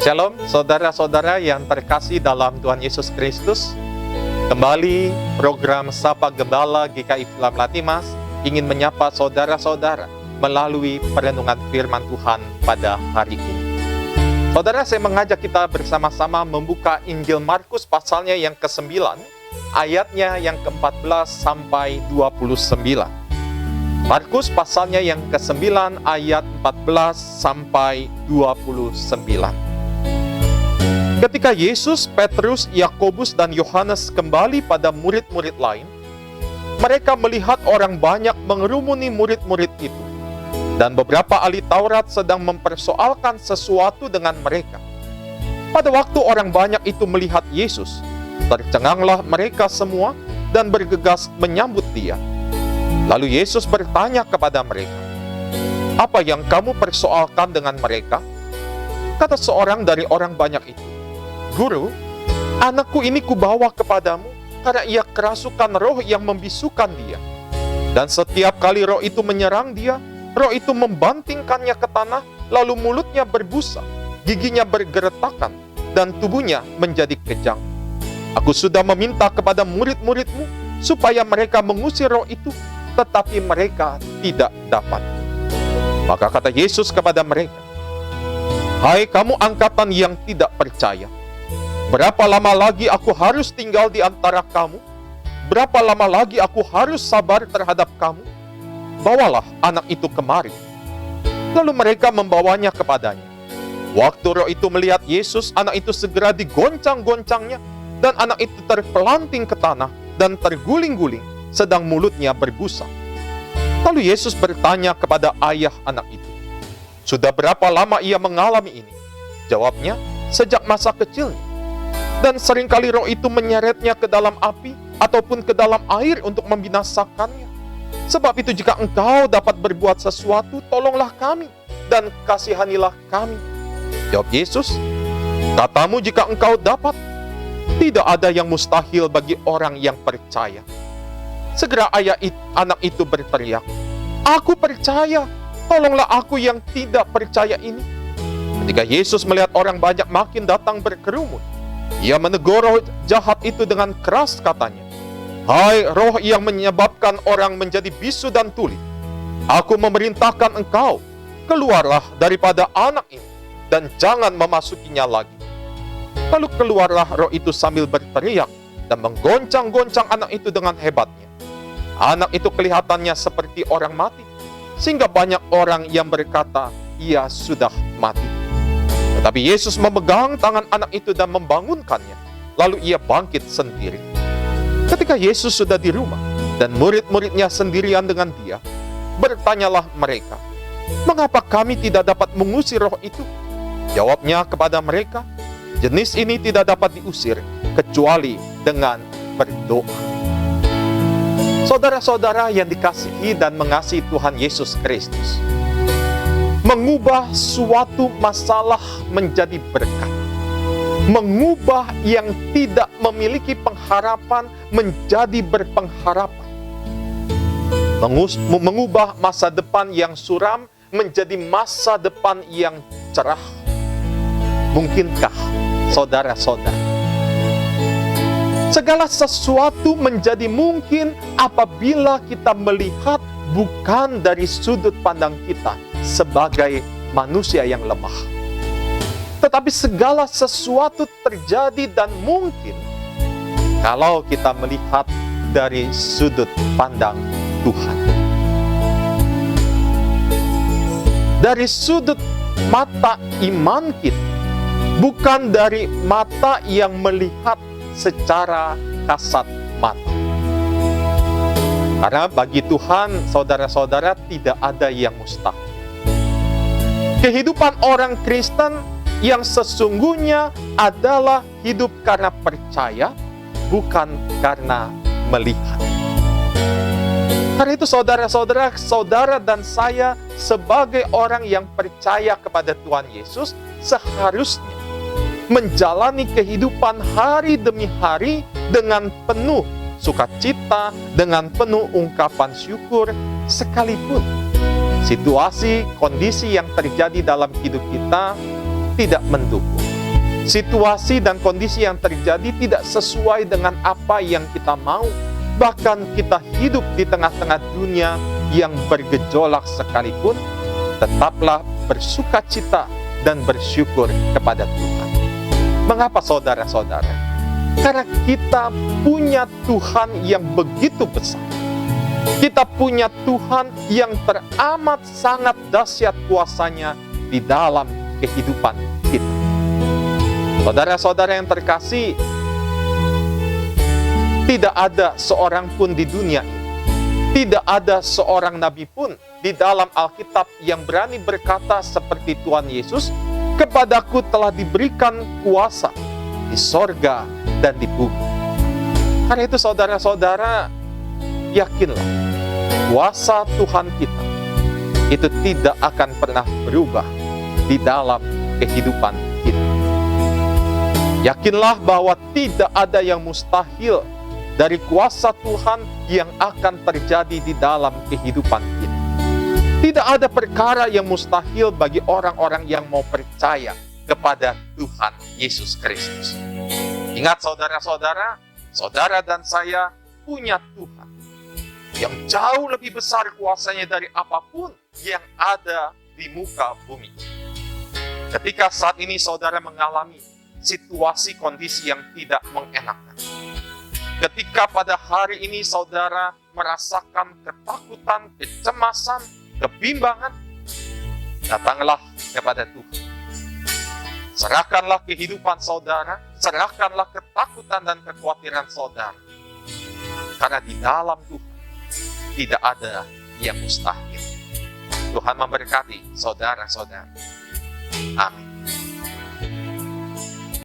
Shalom, saudara-saudara yang terkasih dalam Tuhan Yesus Kristus. Kembali program Sapa Gembala GKI Film Latimas ingin menyapa saudara-saudara melalui perenungan firman Tuhan pada hari ini. Saudara, saya mengajak kita bersama-sama membuka Injil Markus pasalnya yang ke-9, ayatnya yang ke-14 sampai 29. Markus pasalnya yang ke-9 ayat 14 sampai 29. Ketika Yesus, Petrus, Yakobus, dan Yohanes kembali pada murid-murid lain, mereka melihat orang banyak mengerumuni murid-murid itu, dan beberapa ahli Taurat sedang mempersoalkan sesuatu dengan mereka. Pada waktu orang banyak itu melihat Yesus, tercenganglah mereka semua dan bergegas menyambut Dia. Lalu Yesus bertanya kepada mereka, "Apa yang kamu persoalkan dengan mereka?" Kata seorang dari orang banyak itu, "Guru, anakku ini kubawa kepadamu karena ia kerasukan roh yang membisukan dia. Dan setiap kali roh itu menyerang dia, roh itu membantingkannya ke tanah, lalu mulutnya berbusa, giginya bergeretakan, dan tubuhnya menjadi kejang. Aku sudah meminta kepada murid-muridmu supaya mereka mengusir roh itu, tetapi mereka tidak dapat." Maka kata Yesus kepada mereka, "Hai kamu angkatan yang tidak percaya, berapa lama lagi aku harus tinggal di antara kamu? Berapa lama lagi aku harus sabar terhadap kamu? Bawalah anak itu kemari." Lalu mereka membawanya kepadanya. Waktu roh itu melihat Yesus, anak itu segera digoncang-goncangnya, dan anak itu terpelanting ke tanah dan terguling-guling, sedang mulutnya berbusa. Lalu Yesus bertanya kepada ayah anak itu, "Sudah berapa lama ia mengalami ini?" Jawabnya, "Sejak masa kecilnya. Dan seringkali roh itu menyeretnya ke dalam api ataupun ke dalam air untuk membinasakannya. Sebab itu jika engkau dapat berbuat sesuatu, tolonglah kami dan kasihanilah kami." Jawab Yesus, "Katamu jika engkau dapat, tidak ada yang mustahil bagi orang yang percaya." Segera anak itu berteriak, "Aku percaya, tolonglah aku yang tidak percaya ini." Ketika Yesus melihat orang banyak makin datang berkerumun, Ia menegur roh jahat itu dengan keras, katanya, "Hai roh yang menyebabkan orang menjadi bisu dan tuli, aku memerintahkan engkau, keluarlah daripada anak ini, dan jangan memasukinya lagi." Lalu keluarlah roh itu sambil berteriak dan menggoncang-goncang anak itu dengan hebatnya. Anak itu kelihatannya seperti orang mati, sehingga banyak orang yang berkata, "Ia sudah mati." Tetapi Yesus memegang tangan anak itu dan membangunkannya, lalu ia bangkit sendiri. Ketika Yesus sudah di rumah, dan murid-muridnya sendirian dengan Dia, bertanyalah mereka, "Mengapa kami tidak dapat mengusir roh itu?" Jawabnya kepada mereka, "Jenis ini tidak dapat diusir, kecuali dengan berdoa." Saudara-saudara yang dikasihi dan mengasihi Tuhan Yesus Kristus, mengubah suatu masalah menjadi berkat, mengubah yang tidak memiliki pengharapan menjadi berpengharapan, mengubah masa depan yang suram menjadi masa depan yang cerah. Mungkinkah, saudara-saudara? Segala sesuatu menjadi mungkin apabila kita melihat bukan dari sudut pandang kita sebagai manusia yang lemah, tetapi segala sesuatu terjadi dan mungkin kalau kita melihat dari sudut pandang Tuhan. Dari sudut mata iman kita, bukan dari mata yang melihat secara kasat mata. Karena bagi Tuhan, saudara-saudara, tidak ada yang mustahil. Kehidupan orang Kristen yang sesungguhnya adalah hidup karena percaya, bukan karena melihat. Karena itu saudara-saudara, saudara dan saya sebagai orang yang percaya kepada Tuhan Yesus, seharusnya menjalani kehidupan hari demi hari dengan penuh sukacita, dengan penuh ungkapan syukur, sekalipun situasi, kondisi yang terjadi dalam hidup kita tidak mendukung. Situasi dan kondisi yang terjadi tidak sesuai dengan apa yang kita mau. Bahkan kita hidup di tengah-tengah dunia yang bergejolak sekalipun, tetaplah bersukacita dan bersyukur kepada Tuhan. Mengapa saudara-saudara? Karena kita punya Tuhan yang begitu besar. Kita punya Tuhan yang teramat sangat dahsyat kuasanya di dalam kehidupan kita. Saudara-saudara yang terkasih, tidak ada seorang pun di dunia ini, tidak ada seorang nabi pun di dalam Alkitab yang berani berkata seperti Tuhan Yesus, "Kepadaku telah diberikan kuasa di sorga dan di bumi." Karena itu saudara-saudara, yakinlah, kuasa Tuhan kita itu tidak akan pernah berubah di dalam kehidupan kita. Yakinlah bahwa tidak ada yang mustahil dari kuasa Tuhan yang akan terjadi di dalam kehidupan kita. Tidak ada perkara yang mustahil bagi orang-orang yang mau percaya kepada Tuhan Yesus Kristus. Ingat saudara-saudara, saudara dan saya punya Tuhan yang jauh lebih besar kuasanya dari apapun yang ada di muka bumi. Ketika saat ini saudara mengalami situasi kondisi yang tidak mengenakan, ketika pada hari ini saudara merasakan ketakutan, kecemasan, kebimbangan, datanglah kepada Tuhan. Serahkanlah kehidupan saudara, serahkanlah ketakutan dan kekhawatiran saudara. Karena di dalam Tuhan tidak ada yang mustahil. Tuhan memberkati saudara-saudara. Amin.